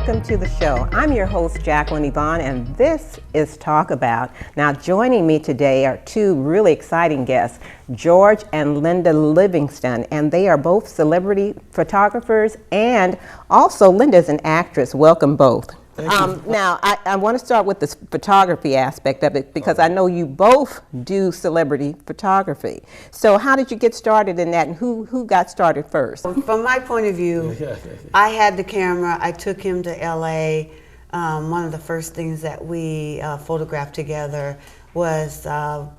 welcome to the show. I'm your host, Jacalyn Yvonne, and this is Talk About. Now, joining me today are two really exciting guests, George and Linda Livingston, and they are both celebrity photographers, and also Linda's an actress. Welcome both. Now, I want to start with the photography aspect of it because I know you both do celebrity photography. So how did you get started in that, and who got started first? From my point of view, I had the camera. I took him to LA. One of the first things that we photographed together was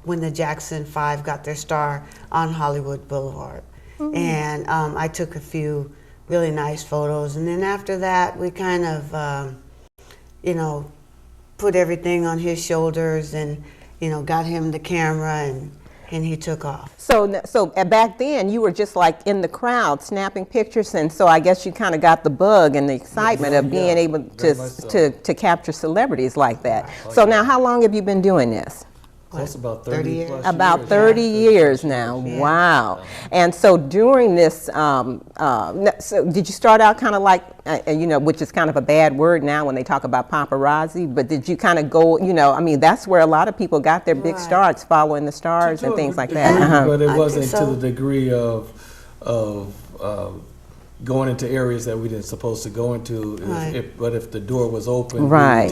when the Jackson 5 got their star on Hollywood Boulevard. Mm-hmm. And I took a few really nice photos. And then after that, we kind of put everything on his shoulders and, got him the camera and he took off. So back then you were just like in the crowd snapping pictures, and so I guess you kind of got the bug and the excitement of being able to capture celebrities like that. So now how long have you been doing this? Close about 30 years. About 30 years now. Yeah. Wow. And so during this, so did you start out kind of like, which is kind of a bad word now when they talk about paparazzi, but did you kind of go, that's where a lot of people got their big starts, following the stars and things like that. But it wasn't to the degree of going into areas that we didn't supposed to go into, but if the door was open, right.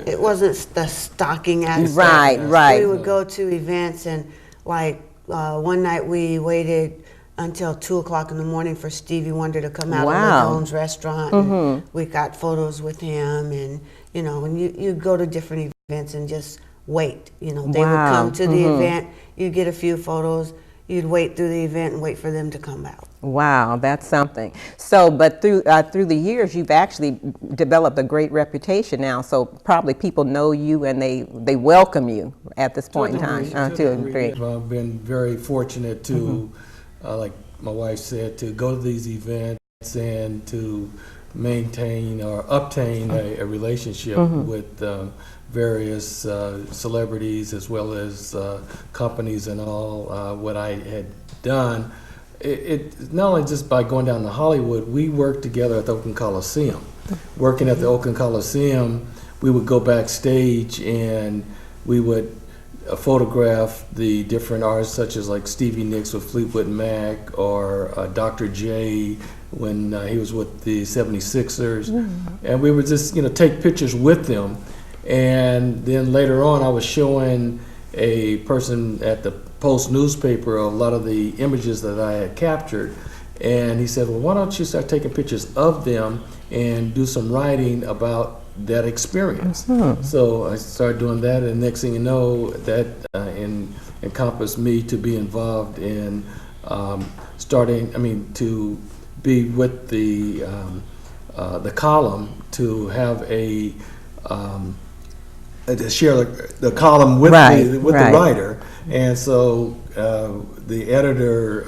It wasn't the stalking aspect. Right. We would go to events, and like one night we waited until 2 o'clock in the morning for Stevie Wonder to come out of Ladone's restaurant. And we got photos with him, and when you go to different events and just wait. They would come to the event, you'd get a few photos. You'd wait through the event and wait for them to come out. Wow, that's something. So, but through the years, you've actually developed a great reputation now. So probably people know you and they welcome you at this point in time. To a degree. I've been very fortunate to, like my wife said, to go to these events and to maintain or obtain a relationship with various celebrities as well as companies and all. What I had done, it not only just by going down to Hollywood, we worked together at the Oakland Coliseum. Working at the Oakland Coliseum, we would go backstage and we would photograph the different artists, such as like Stevie Nicks with Fleetwood Mac, or Dr. J when he was with the 76ers. And we would just take pictures with them. And then later on, I was showing a person at the Post newspaper a lot of the images that I had captured. And he said, well, why don't you start taking pictures of them and do some writing about that experience? So I started doing that, and next thing you know, that encompassed me to be involved in to be with the column, to have to share the column with the writer. And so the editor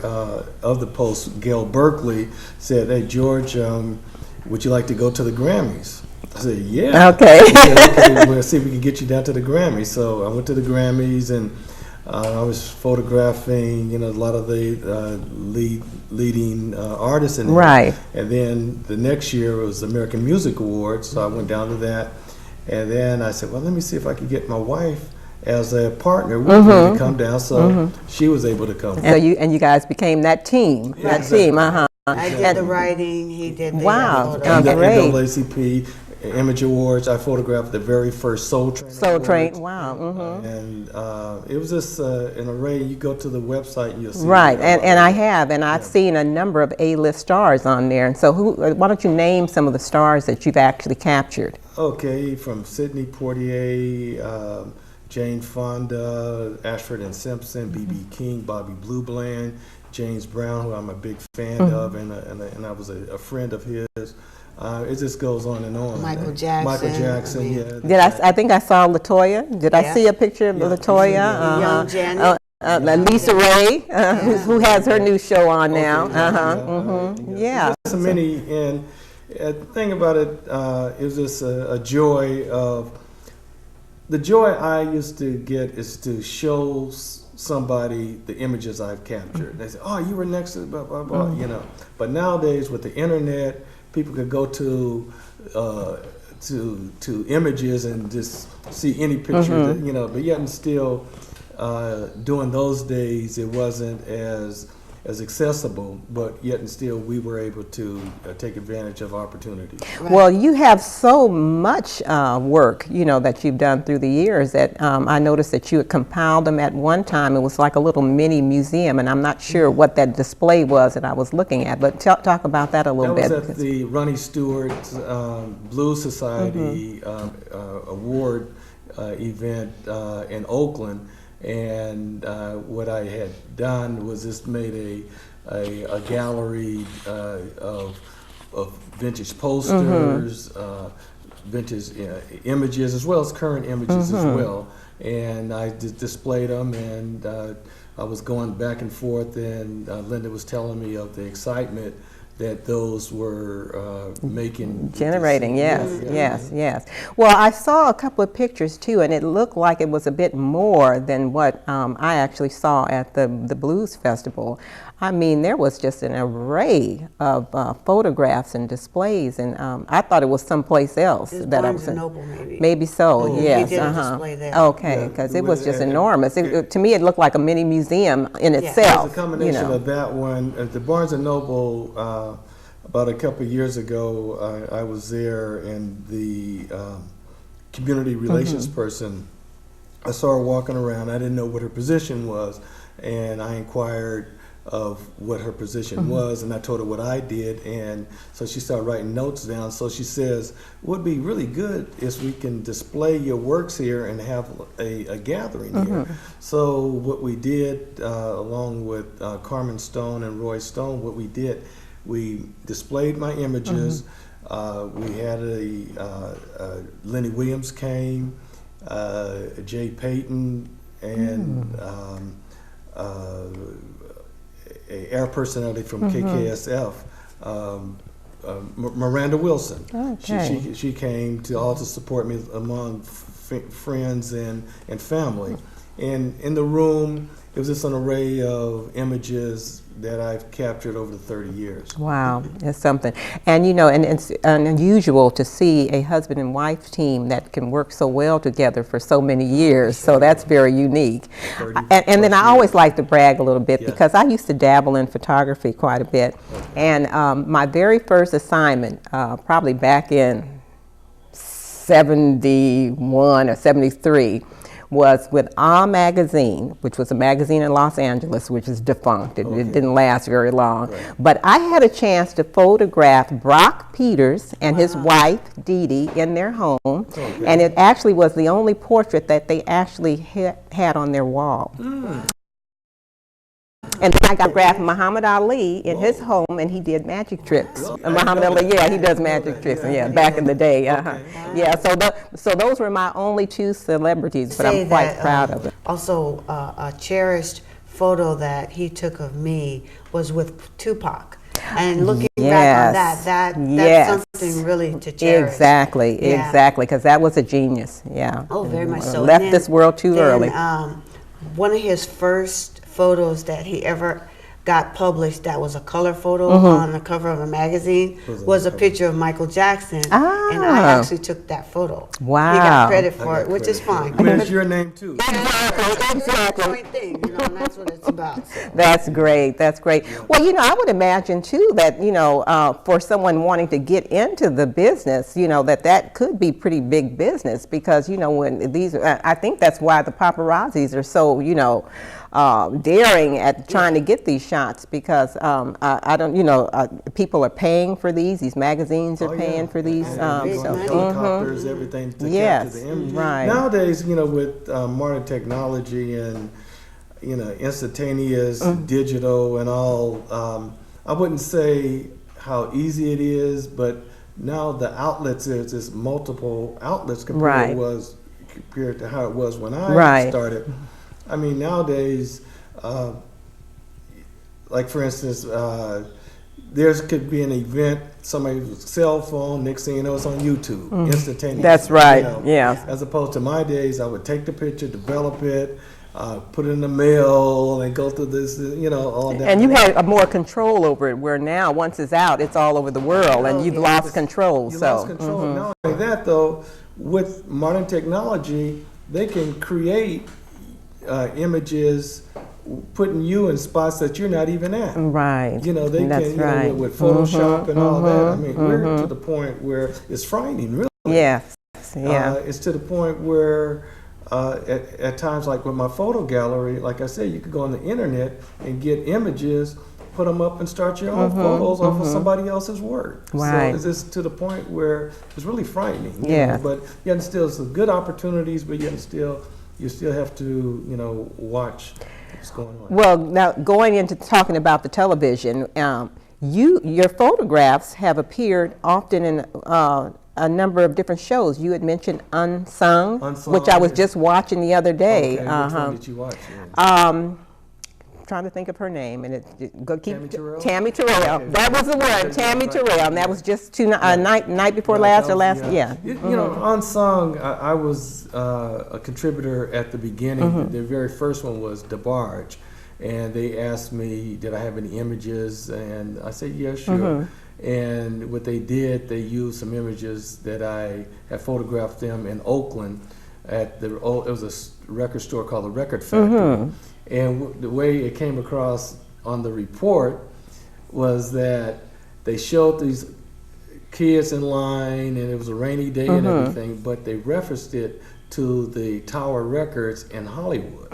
of the Post, Gail Berkeley, said, hey, George, would you like to go to the Grammys? I said, yeah. Okay. He said, okay, we'll see if we can get you down to the Grammys. So I went to the Grammys, and I was photographing, a lot of the leading artists in there. Right. And then the next year it was the American Music Awards, so I went down to that. And then I said, well, let me see if I can get my wife as a partner with me to come down. So she was able to come. So you guys became that team. Yeah, exactly. I did the writing, he did the photos. And the Great. NAACP Image Awards, I photographed the very first Soul Train. Soul Train, wow. And it was just an array. You go to the website and you'll see. Right, and I have, and I've seen a number of A-list stars on there. And so why don't you name some of the stars that you've actually captured? Okay, from Sidney Poitier, Jane Fonda, Ashford and Simpson, B.B. King, Bobby Blue Bland, James Brown, who I'm a big fan of, and I was a friend of his. It just goes on and on. Michael Jackson. Yeah. I think I saw LaToya. Did I see a picture of LaToya? Young Janet. Lisa Ray, who has her new show on now. Yeah. So many, and the thing about it, it was just a joy of. The joy I used to get is to show somebody the images I've captured. They say, "Oh, you were next to blah blah blah," But nowadays with the internet, people could go to to images and just see any picture that, you know, but yet and still during those days it wasn't as accessible, but yet and still we were able to take advantage of opportunities. Right. Well, you have so much work, you know, that you've done through the years that I noticed that you had compiled them at one time. It was like a little mini museum, and I'm not sure what that display was that I was looking at, but talk about that a little bit. That was at the Ronnie Stewart Blues Society award event in Oakland. And what I had done was just made a gallery of vintage posters, vintage images, as well as current images as well. And I displayed them, and I was going back and forth, and Linda was telling me of the excitement that those were generating. Yes. Well, I saw a couple of pictures too, and it looked like it was a bit more than what I actually saw at the Blues Festival. I mean, there was just an array of photographs and displays, and I thought it was someplace else. That I was Noble, maybe. Maybe so. Yes. He did a display there. Okay, because it was just enormous. To me, it looked like a mini museum in itself. It was a combination of that one. At the Barnes and Noble, about a couple of years ago, I was there, and the community relations person, I saw her walking around. I didn't know what her position was, and I inquired of what her position was, and I told her what I did, and so she started writing notes down. So she says, what would be really good is we can display your works here and have a gathering here. So what we did, along with Carmen Stone and Roy Stone, what we did, we displayed my images. We had Lenny Williams came, Jay Payton, and a air personality from KKSF, Miranda Wilson. Okay. She came to also support me among friends and family. And in the room, it was just an array of images that I've captured over the 30 years. Wow, it's something. And you know, and it's unusual to see a husband and wife team that can work so well together for so many years. So that's very unique. And then I always like to brag a little bit because I used to dabble in photography quite a bit. And my very first assignment, probably back in 71 or 73, was with Magazine, which was a magazine in Los Angeles, which is defunct. It didn't last very long. Right. But I had a chance to photograph Brock Peters and his wife, Dee Dee, in their home. And it actually was the only portrait that they actually had on their wall. And then I got photographed Muhammad Ali in his home, and he did magic tricks. Muhammad Ali, he does magic tricks, back in the day. So those were my only two celebrities, but I'm quite proud of it. Also, a cherished photo that he took of me was with Tupac. And looking back on that's something really to cherish. Exactly, because that was a genius, Oh, very much so. Left this world too early. One of his first photos that he ever got published that was a color photo on the cover of a magazine was a picture of Michael Jackson, and I actually took that photo. Wow. He got credit for it, which is fine. I mean, it's your name too. Exactly. Thing, and that's what it's about. So. That's great. Well, I would imagine too that, for someone wanting to get into the business, that could be pretty big business because, when these, I think that's why the paparazzis are so, daring at trying to get these shots because I don't, people are paying for these magazines are paying for these. Helicopters, everything to capture the image. Right. Nowadays, with modern technology and, instantaneous digital and all, I wouldn't say how easy it is, but now the outlets, there's just multiple outlets compared to how it was when I started. I mean, nowadays, like for instance, there could be an event, somebody's cell phone, next thing you know, it's on YouTube, instantaneous. That's right, As opposed to my days, I would take the picture, develop it, put it in the mail and go through this, all that. And you had more control over it, where now, once it's out, it's all over the world, and you've lost control. You lost control. Not only that, though, with modern technology, they can create images putting you in spots that you're not even at. Right. They can, with Photoshop and all that. I mean, we're to the point where it's frightening, really. Yes. Yeah. It's to the point where at times, like with my photo gallery, like I said, you could go on the internet and get images, put them up, and start your own photos off of somebody else's work. Right. So it's just to the point where it's really frightening. Yeah. But yet still, some good opportunities, but yet still, you still have to, watch what's going on. Well, now going into talking about the television, your photographs have appeared often in a number of different shows. You had mentioned Unsung, which I was just watching the other day. Okay, which one did you watch? Trying to think of her name, and Tammy Terrell? Tammy Terrell. Okay. That was the one, Tammy Terrell, and that was just night before last or last. Yeah. Unsung. I was a contributor at the beginning. The very first one was DeBarge, and they asked me, did I have any images, and I said, yeah, sure. And what they did, they used some images that I had photographed them in Oakland at it was a record store called the Record Factory. And the way it came across on the report was that they showed these kids in line, and it was a rainy day and everything, but they referenced it to the Tower Records in Hollywood.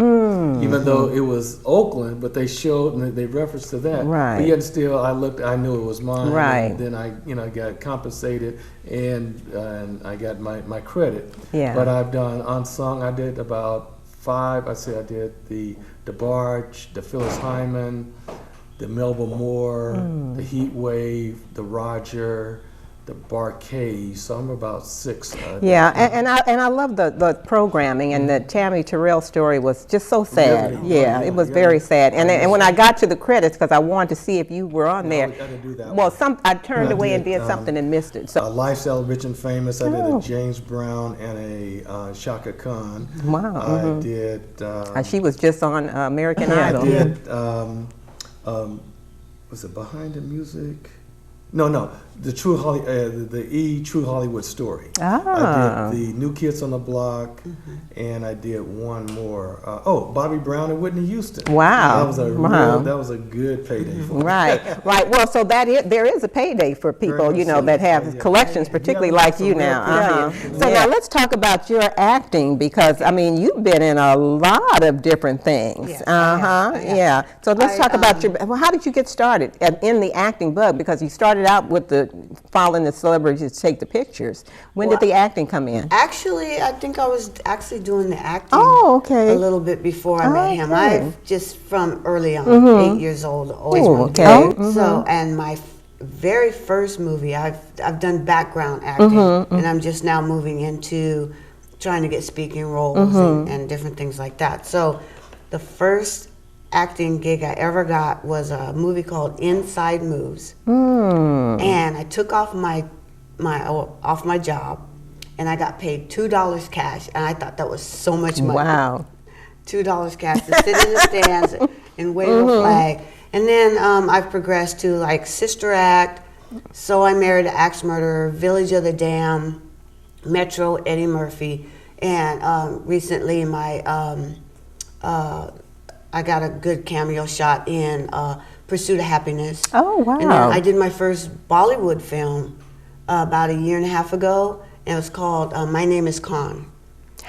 Even though it was Oakland, but they showed and they referenced to that. Right. But yet still, I knew it was mine. Right. And then I got compensated, and I got my credit. Yeah. But I've done Unsung. I did about 5. I did the DeBarge, the Phyllis Hyman, the Melba Moore, the Heat Wave, the Roger, the Barcade. So I'm about 6. Yeah, and I love the programming, and the Tammy Terrell story was just so sad. Yeah, it was very sad. And when I got to the credits, because I wanted to see if you were on there. I didn't do that. Well, I turned away and did something and missed it. So Lifestyle Rich and Famous. I did a James Brown and a Shaka Khan. Wow. I did. She was just on American Idol. I did. Was it Behind the Music? No, the True True Hollywood Story. I did the New Kids on the Block, and I did one more. Bobby Brown and Whitney Houston. Wow, that was a good payday for me. Right. Well, so there is a payday for people, that have collections, particularly like you now. So now let's talk about your acting, because you've been in a lot of different things. Yes, Yeah. So let's talk about how did you get started in the acting bug? Because you started out with following the celebrities to take the pictures. When did the acting come in? Actually, I think I was actually doing the acting a little bit before I met him. I've just from early on, 8 years old, always wanted to do. So, and my very first movie, I've done background acting, and I'm just now moving into trying to get speaking roles and different things like that. So the first acting gig I ever got was a movie called Inside Moves, and I took off my job, and I got paid $2 cash, and I thought that was so much money. Wow, $2 cash to sit in the stands and wave a flag. And then I've progressed to like Sister Act, So I Married an Axe Murderer, Village of the Dam, Metro, Eddie Murphy, and recently I got a good cameo shot in Pursuit of Happiness. Oh, wow. And then I did my first Bollywood film about 1.5 years ago, and it was called My Name is Khan.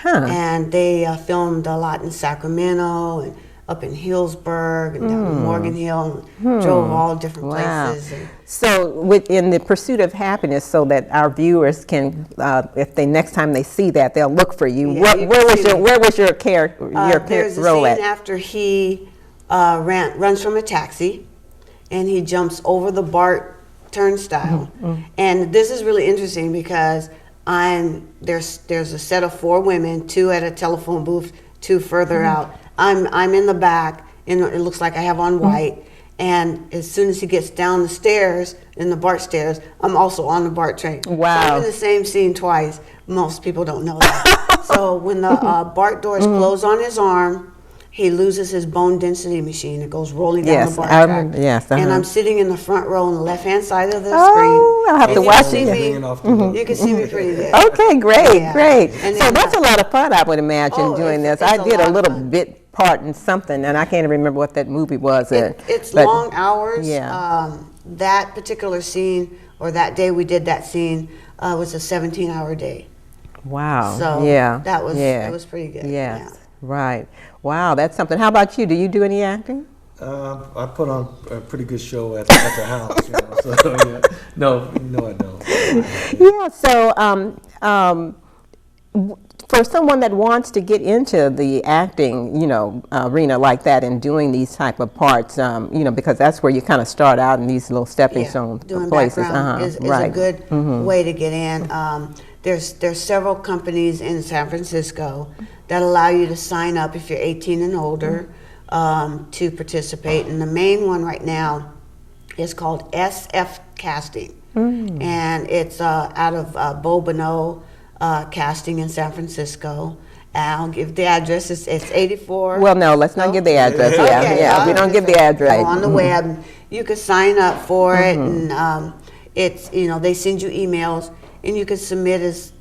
And they filmed a lot in Sacramento and up in Hillsburg and down in Morgan Hill, and drove all different places. And so within the Pursuit of Happiness, so that our viewers can, if they next time they see that, they'll look for you. Yeah, Where was your character? There's a role scene after he runs from a taxi, and he jumps over the BART turnstile. And this is really interesting because there's a set of 4 women, 2 at a telephone booth, 2 further out. I'm in the back, and it looks like I have on white. And as soon as he gets down the stairs, in the BART stairs, I'm also on the BART train. Wow. So I'm in the same scene twice. Most people don't know that. So when the BART doors close on his arm, he loses his bone density machine. It goes rolling down Yes, the bar I track. remember. Yes, And uh-huh. I'm sitting in the front row on the left-hand side of the Oh, screen. I'll have to And you watch can see it. me. You can see me pretty good. Okay, great, Yeah. great. And So then, that's a lot of fun, I would imagine, Oh, doing it's- this. it's I a did lot a of little fun. bit part in something, and I can't even remember what that movie was. It's but- long hours. Yeah. That particular scene, or that day we did that scene, was a 17-hour day. Wow. So yeah. that was yeah. it was pretty good. Yes. Yeah. Right. Wow, that's something. How about you? Do you do any acting? I put on a pretty good show at the house, you know. So yeah, no, I don't. Yeah. So, for someone that wants to get into the acting, arena like that and doing these type of parts, because that's where you kind of start out in these little stepping stone Doing places. background is right. a good way to get in. There's several companies in San Francisco that allow you to sign up if you're 18 and older to participate. And the main one right now is called SF Casting. And it's out of Beau Bonneau Casting in San Francisco. I'll give the address. It's 84. Well, no, let's not give the address. Yeah, Okay, yeah, we don't give the address. On the web, you could sign up for it, and it's they send you emails, and you can submit as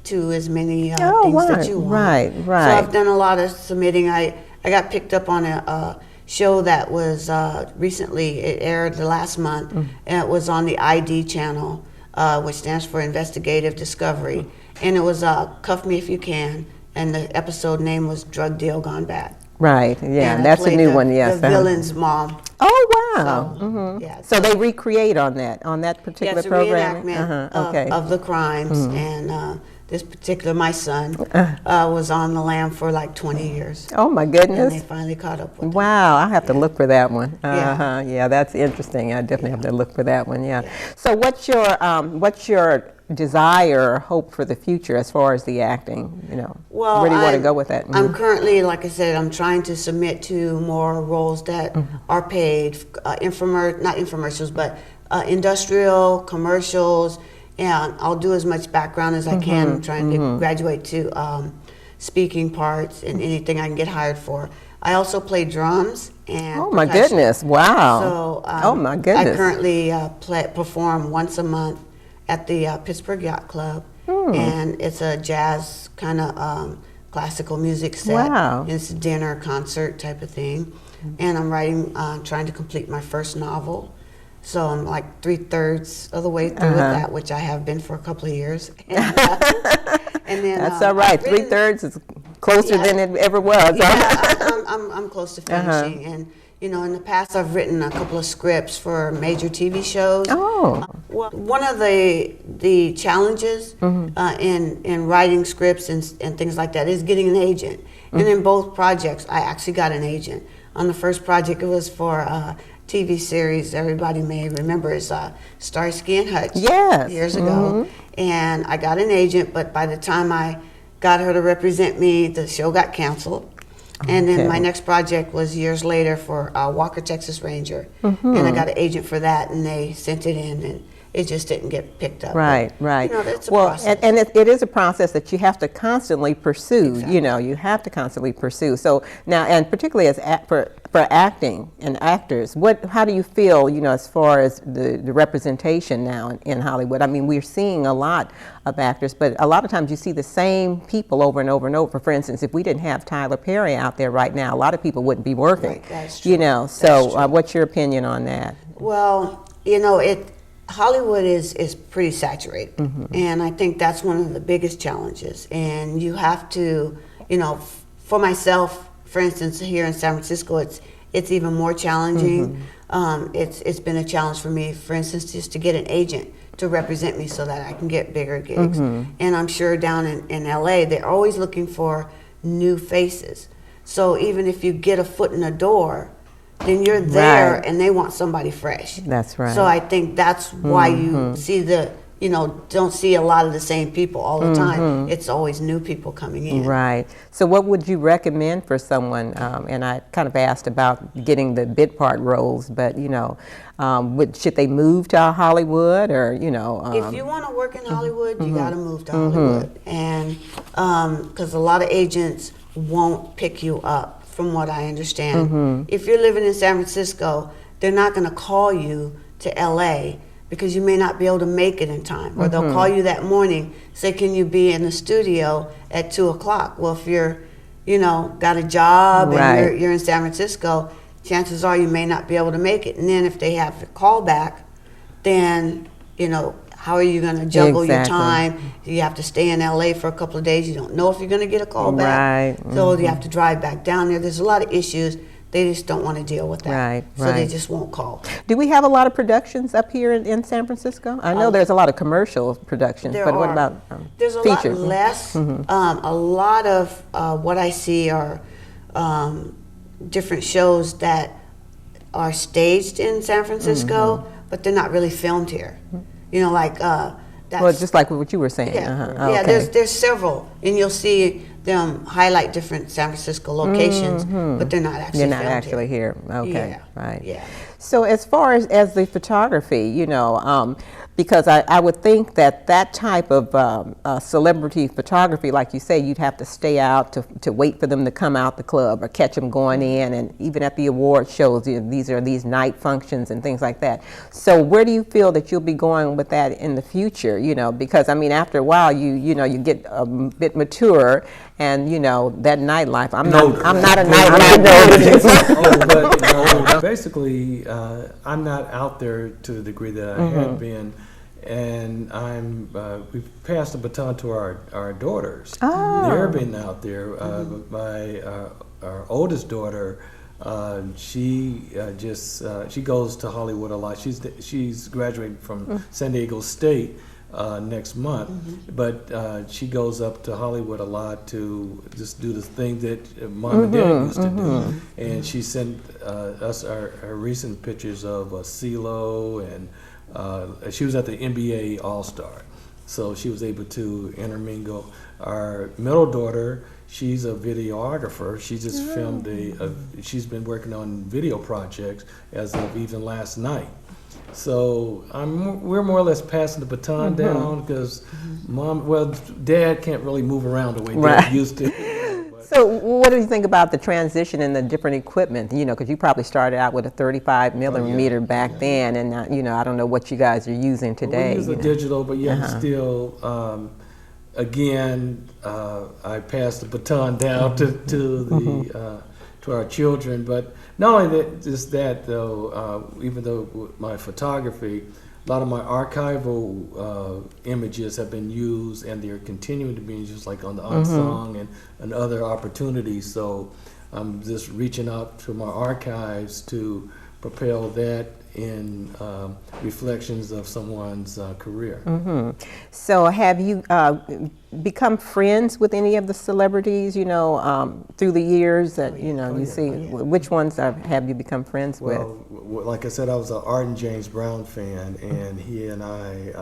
many things that you want. Right. So I've done a lot of submitting. I got picked up on a show that was recently, it aired the last month, and it was on the ID channel, which stands for Investigative Discovery, and it was Cuff Me If You Can, and the episode name was Drug Deal Gone Bad. Right, yeah, And I that's a played new the- one, yes. The villain's mom. Oh, wow. So, yeah, So they recreate on that particular it's a programming? reenactment Okay. of the crimes, and this particular, my son, was on the lam for like 20 years. Oh, my And they goodness. finally caught up with him. Wow, I'll have to look for that one. Yeah. Yeah, that's interesting. I definitely have to look for that one, yeah. So what's your desire or hope for the future as far as the acting, Well, where do you want to go with that? I'm currently, like I said, I'm trying to submit to more roles that are paid, not infomercials, but industrial, commercials, and I'll do as much background as I can. I'm trying to graduate to speaking parts and anything I can get hired for. I also play drums and Oh, my percussion. goodness, wow. So Oh, my goodness. I currently perform once a month at the Pittsburgh Yacht Club, and it's a jazz kind of classical music set. Wow. It's a dinner concert type of thing, and I'm writing, trying to complete my first novel. So I'm like 3/3 of the way through with that, which I have been for a couple of years. And then That's all right. I've written- 3/3 is closer than it ever was. I'm close to finishing, and in the past I've written a couple of scripts for major TV shows. Oh. Well, one of the challenges in writing scripts and things like that is getting an agent. And in both projects, I actually got an agent. On the first project, it was for a TV series everybody may remember is Starsky and Hutch. Yes. Years ago, and I got an agent, but by the time I got her to represent me, the show got canceled. And then my next project was years later for Walker, Texas Ranger, and I got an agent for that, and they sent it in, and it just didn't get picked up. Right, But, right. It's a well, process. and it is a process that you have to constantly pursue. Exactly. You have to constantly pursue. So now, and particularly as for acting and actors, how do you feel? As far as the representation now in Hollywood. I mean, we're seeing a lot of actors, but a lot of times you see the same people over and over and over. For instance, if we didn't have Tyler Perry out there right now, a lot of people wouldn't be working. Right, that's true. So That's true. what's your opinion on that? Well, Hollywood is pretty saturated, and I think that's one of the biggest challenges. And you have to, for myself, for instance, here in San Francisco, it's even more challenging. It's been a challenge for me, for instance, just to get an agent to represent me so that I can get bigger gigs. And I'm sure down in LA, they're always looking for new faces. So even if you get a foot in the door, then you're there, Right. and they want somebody fresh. That's right. So I think that's why you see don't see a lot of the same people all the time. It's always new people coming in. Right. So what would you recommend for someone, and I kind of asked about getting the bit part roles, but, should they move to Hollywood or, If you want to work in Hollywood, you got to move to Hollywood. And because a lot of agents won't pick you up from what I understand. If you're living in San Francisco, they're not going to call you to LA because you may not be able to make it in time. Or they'll call you that morning, say, can you be in the studio at 2 o'clock? Well, if you're, you know, got a job and you're in San Francisco, chances are you may not be able to make it. And then if they have to call back, then, you know, how are you going to juggle your time? You have to stay in LA for a couple of days. You don't know if you're going to get a call back. So you have to drive back down there. There's a lot of issues. They just don't want to deal with that. So they just won't call. Do we have a lot of productions up here in San Francisco? I know there's a lot of commercial productions, but what about there's a features? lot less. A lot of what I see are different shows that are staged in San Francisco, but they're not really filmed here. You know, like that's, well, just like what you were saying. Yeah, there's several, and you'll see them highlight different San Francisco locations, but they're not actually here. Okay, right. Yeah. So as far as the photography, you know, because I would think that type of celebrity photography, like you say, you'd have to stay out to wait for them to come out the club or catch them going in, and even at the award shows, you know, these night functions and things like that. So where do you feel that you'll be going with that in the future? You know, because I mean, after a while, you get a bit mature, and you know that nightlife. I'm not a nightlife. Basically, I'm not out there to the degree that I had been. And we've passed the baton to our daughters. They're been out there. Our oldest daughter, she goes to Hollywood a lot. She's graduating from San Diego State next month, but she goes up to Hollywood a lot to just do the thing that Mom and Dad used to do. And she sent us her recent pictures of CeeLo, and she was at the NBA All-Star, so she was able to intermingle. Our middle daughter, she's a videographer. She just filmed she's been working on video projects as of even last night. So we're more or less passing the baton down, because Dad can't really move around the way Dad used to. So what do you think about the transition and the different equipment? You know, because you probably started out with a 35 millimeter back then, and you know, I don't know what you guys are using today. We use a digital, but still, again, I passed the baton down to our children. But not only that though, even though with my photography, a lot of my archival images have been used, and they're continuing to be used, like on the Unsung and other opportunities. So I'm just reaching out to my archives to propel that in reflections of someone's career. So have you become friends with any of the celebrities, you know, through the years that, you know, which ones have you become friends with? Well, like I said, I was an ardent James Brown fan, and he and I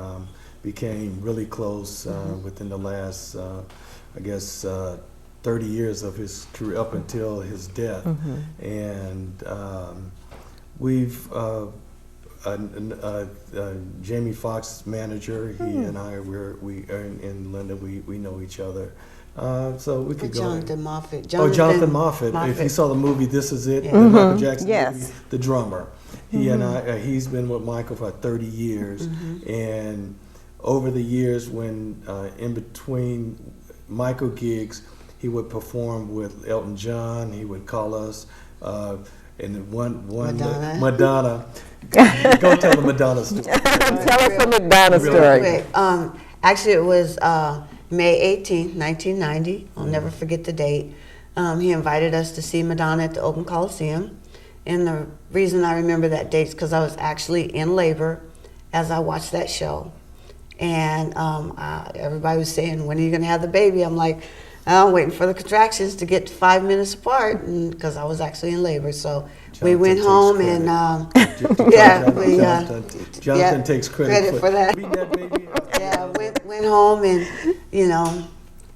became really close within the last, 30 years of his career, up until his death. And we've Jamie Foxx's manager, he and I, and Linda, we know each other. So we could go. Jonathan Moffat. Jonathan Moffat. If you saw the movie This Is It, the Michael Jackson movie, the drummer. He and I, he's been with Michael for 30 years. And over the years, when in between Michael gigs, he would perform with Elton John. He would call us. And Madonna. Go tell the Madonna story. Tell us the Madonna story. Actually, it was May 18th, 1990. I'll never forget the date. He invited us to see Madonna at the Oakland Coliseum. And the reason I remember that date is because I was actually in labor as I watched that show. And everybody was saying, when are you going to have the baby? I'm like, I'm waiting for the contractions to get to 5 minutes apart, because I was actually in labor. So we went home and Jonathan takes credit for that. That baby. Went home and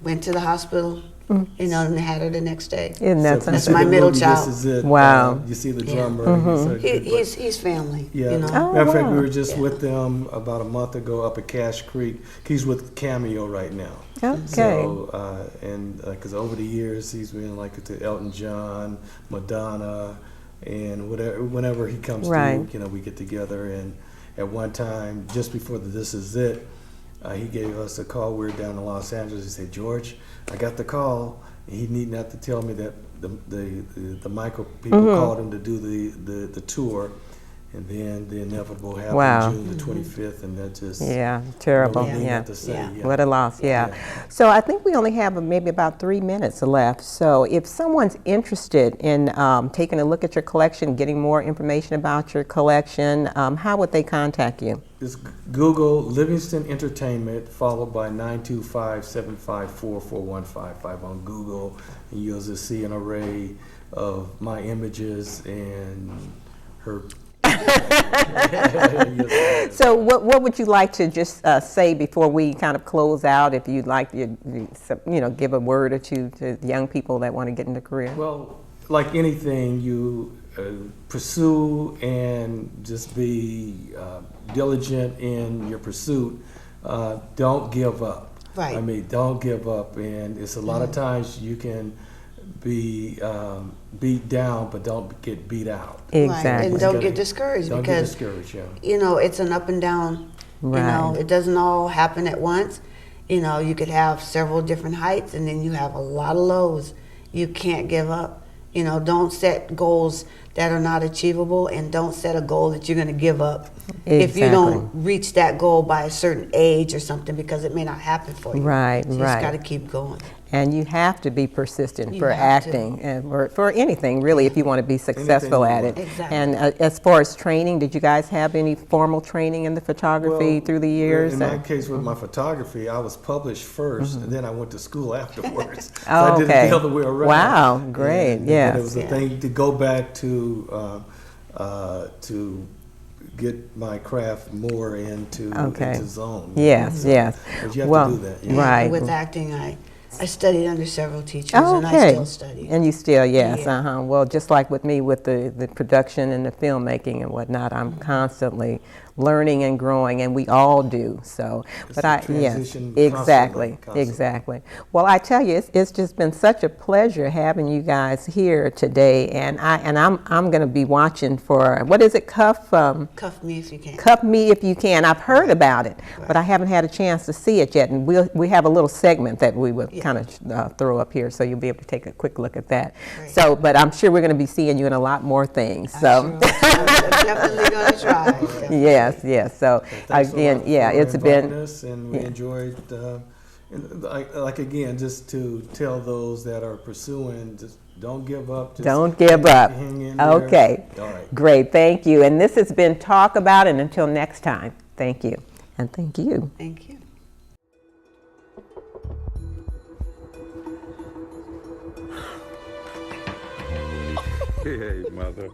went to the hospital you know, and had her the next day. Isn't that So if you That's see something? my the middle movie, child. This Is It. Wow. You see the Yeah. drummer. He's family, Yeah. you know. Oh, Matter of fact, wow. we were just Yeah. with them about a month ago up at Cache Creek. He's with Cameo right now. Okay. So, and because over the years he's been like to Elton John, Madonna, and whatever. Whenever he comes Right. through, you know, we get together. And at one time, just before the This Is It, he gave us a call. We were down in Los Angeles. He said, "George, I got the call." And he need not to tell me that the Michael people called him to do the tour. And then the inevitable happened Wow. June the 25th, and that just Yeah, terrible. really Yeah. had to say, Yeah. yeah. What a loss, yeah. Yeah. So I think we only have maybe about 3 minutes left. So if someone's interested in taking a look at your collection, getting more information about your collection, how would they contact you? Just Google Livingston Entertainment, followed by 925-754-4155 on Google, and you'll just see an array of my images and her. So what would you like to just say before we kind of close out, if you'd like to give a word or two to young people that want to get into career? Well, like anything, you pursue and just be diligent in your pursuit. Don't give up. Right. I mean, don't give up. And it's a lot of times you can be beat down, but don't get beat out. Right. Exactly. And don't get discouraged Don't because get discouraged, yeah. you know, it's an up and down. Right. You know, it doesn't all happen at once. You know, you could have several different heights and then you have a lot of lows. You can't give up. You know, don't set goals that are not achievable, and don't set a goal that you're going to give up if you don't reach that goal by a certain age or something, because it may not happen for you. Right, So you right. just got to keep going. And you have to be persistent You for have to. acting and for anything, really, if you want to be successful you at want. it. Exactly. And as far as training, did you guys have any formal training in the photography through the years? In my case with my photography, I was published first, and then I went to school afterwards. So Oh, I did okay. it the other way around. Wow, great, And yes. it was a thing to go back to get my craft more into zone. Yes, yes. But you have Well, to do that. Yeah. right. With acting, I studied under several teachers, Oh, and I okay. still study. And you still, yes, Yeah. Well, just like with me with the production and the filmmaking and whatnot, I'm constantly learning and growing, and we all do. So, It's a transition exactly, constantly. exactly. Well, I tell you, it's just been such a pleasure having you guys here today, and I'm going to be watching for, what is it, Cuff Me if you can. Cuff Me If You Can. I've heard about it, but I haven't had a chance to see it yet. And we have a little segment that we will kind of throw up here, so you'll be able to take a quick look at that. Great. So, but I'm sure we're going to be seeing you in a lot more things. So, I'm definitely going to try. Definitely. yes. So Thanks again, a lot for it's inviting been. us, and we enjoyed. And like again, just to tell those that are pursuing, just don't give up. Just Don't give up. hang in there. Okay. All right. Great. Thank you. And this has been Talk About, and until next time, thank you. And thank you. Thank you. Hey, mother.